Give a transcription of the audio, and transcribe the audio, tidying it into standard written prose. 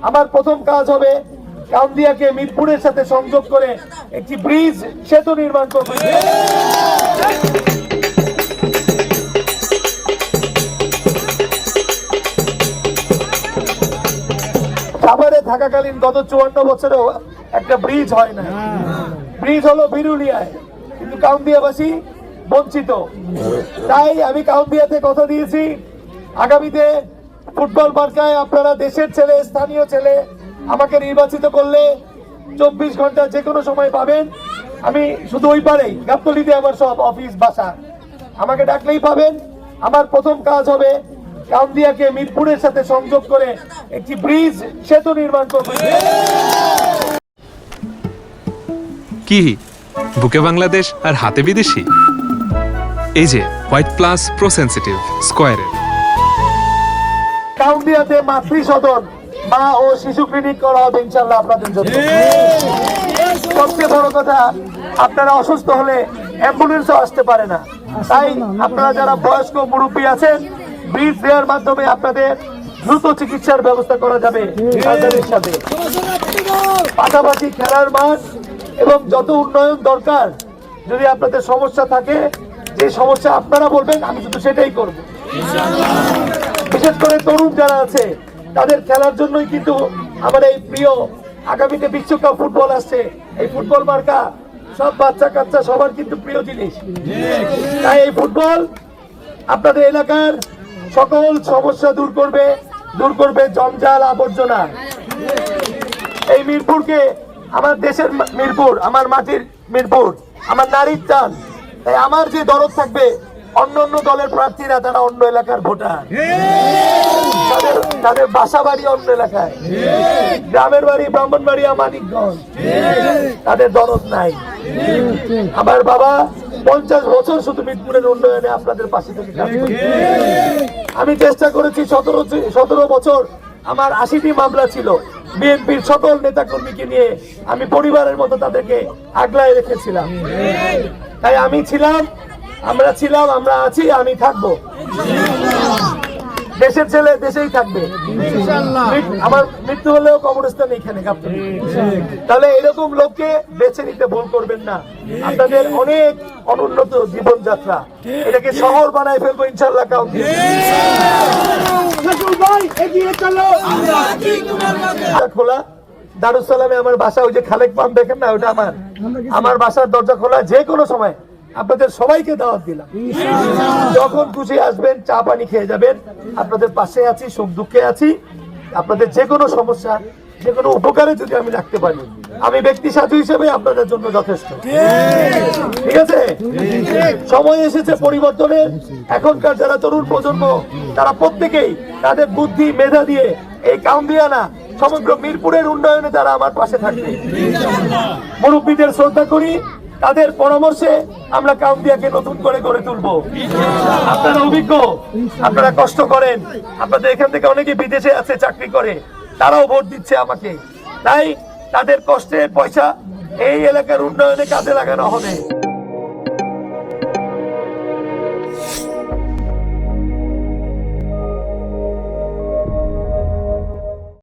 আমার প্রথম কাজ হবে কাউন্দিয়াকে মিরপুরের সাথে সংযোগ করে একটি ব্রিজ সেতু নির্মাণ করব। সাভারে থাকাকালীন গত 54 বছরেও একটা ব্রিজ হয় না। ব্রিজ হলো বিরুলিয়ায়, কিন্তু কাউন্দিয়াবাসী বঞ্চিত। তাই আমি কাউন্দিয়াতে কথা দিয়েছি, আগামীতে ফুটবল মার্কায় আপনারা দেশের ছেলে, স্থানীয় ছেলে, আমাকে নির্বাচিত করলে 24 ঘন্টা যে কোনো সময় পাবেন। আমি শুধু ওই পারেই গাবতলীতে আমার সব অফিস বাসা, আমাকে ডাকলেই পাবেন। আমার প্রথম কাজ হবে কাউন্দিয়াকে মিরপুরের সাথে সংযোগ করে একটি ব্রিজ সেতু নির্মাণ করব। কি বুকে বাংলাদেশ আর হাতে বিদেশি? এই যে হোয়াইট প্লাস প্রো সেনসিটিভ স্কয়ারের। কাউন্দিয়াতে মাতৃ সদন, মা ও শিশু ক্লিনিক করা হবে ইনশাআল্লাহ আপনাদের জন্য। সবচেয়ে বড় কথা, আপনারা অসুস্থ হলে অ্যাম্বুলেন্সও আসতে পারে না। তাই আপনারা যারা বয়স্ক মুরব্বী আছেন, ব্রিজ দেওয়ার মাধ্যমে আপনাদের দ্রুত চিকিৎসার ব্যবস্থা করা যাবে সরকারের সাথে। পাশাপাশি খেলার মাঠ এবং যত উন্নয়ন দরকার, যদি আপনাদের সমস্যা থাকে, যে সমস্যা আপনারা বলবেন, আমি শুধু সেটাই করব। বিশেষ করে তরুণ যারা আছে তাদের খেলার জন্যই কিন্তু আমার এই প্রিয়, আগামীতে বিশ্বকাপ ফুটবল আসছে, এই ফুটবল মার্কা সব বাচ্চা কাচ্চা সবার কিন্তু প্রিয় জিনিস। তাই এই ফুটবল আপনাদের এলাকার সকল সমস্যা দূর করবে জঞ্জাল আবর্জনা। এই মিরপুরকে আমার দেশের মিরপুর, আমার মাটির মিরপুর, আমার নারীর টান। তাই আমার যে দরদ থাকবে, অন্য দলের প্রার্থীরা তারা অন্য এলাকার ভোটার, তাদের বাসা বাড়ি অন্য এলাকায়, গ্রামের বাড়ি ব্রাহ্মণবাড়িয়া, মানিকগঞ্জ, তাদের দরদ নাই। আমার বাবা 50 বছর শুধু মিরপুরের উন্নয়নে আপনাদের পাশে থেকে কাজ করেছে। আমি চেষ্টা করেছি 17 বছর, আমার 80টি মামলা ছিল। বিএনপির সকল নেতাকর্মীকে নিয়ে আমি পরিবারের মতো তাদেরকে আগলায় রেখেছিলাম। তাই আমি ছিলাম, আমরা আছি, আমি থাকবো। দেশের ছেলে দেশেই থাকবে। আমার মৃত্যু হলেও কবরস্থান এখানে গাবতলী। তাহলে এরকম লোককে বেছে নিতে ভুল করবেন না। আপনাদের অনেক অনুন্নত জীবনযাত্রা, এটাকে শহর বানায় ফেলবো ইনশাআল্লাহ। খোলা দারুস সালামে আমার বাসা, ওই যে খালেক পাম্প দেখেন না, ওটা আমার বাসার দরজা খোলা, যে কোনো সময় আপনাদের সবাইকে দাওয়াত দিলাম। যখন খুশি আসবেন, চা পানি খেয়ে যাবেন। আপনাদের পাশে আছি, সুখ দুঃখে আছি। আপনাদের যে কোনো সমস্যা, যে কোনো উপকারে যদি আমি রাখতে পারি, আমি ব্যক্তি সাধু হিসেবে আপনাদের জন্য যথেষ্ট। ঠিক আছে? সময় এসেছে পরিবর্তনের। এখনকার যারা তরুণ প্রজন্ম, তারা প্রত্যেকেই তাদের বুদ্ধি মেধা দিয়ে এই কাউন্দিয়া না, সমগ্র মিরপুরের উন্নয়নে তারা আমার পাশে থাকবে। মুরব্বীদের শ্রদ্ধা করি, তাদের পরামর্শে আমরা কাউন্দিয়াকে নতুন করে গড়ে তুলবো। আপনারা অভিজ্ঞ, আপনারা কষ্ট করেন, আপনাদের এখান থেকে অনেকে বিদেশে আছে, চাকরি করে, তারাও ভোট দিচ্ছে আমাকে। তাই তাদের কষ্টের পয়সা এই এলাকার উন্নয়নে কাজে লাগানো হবে।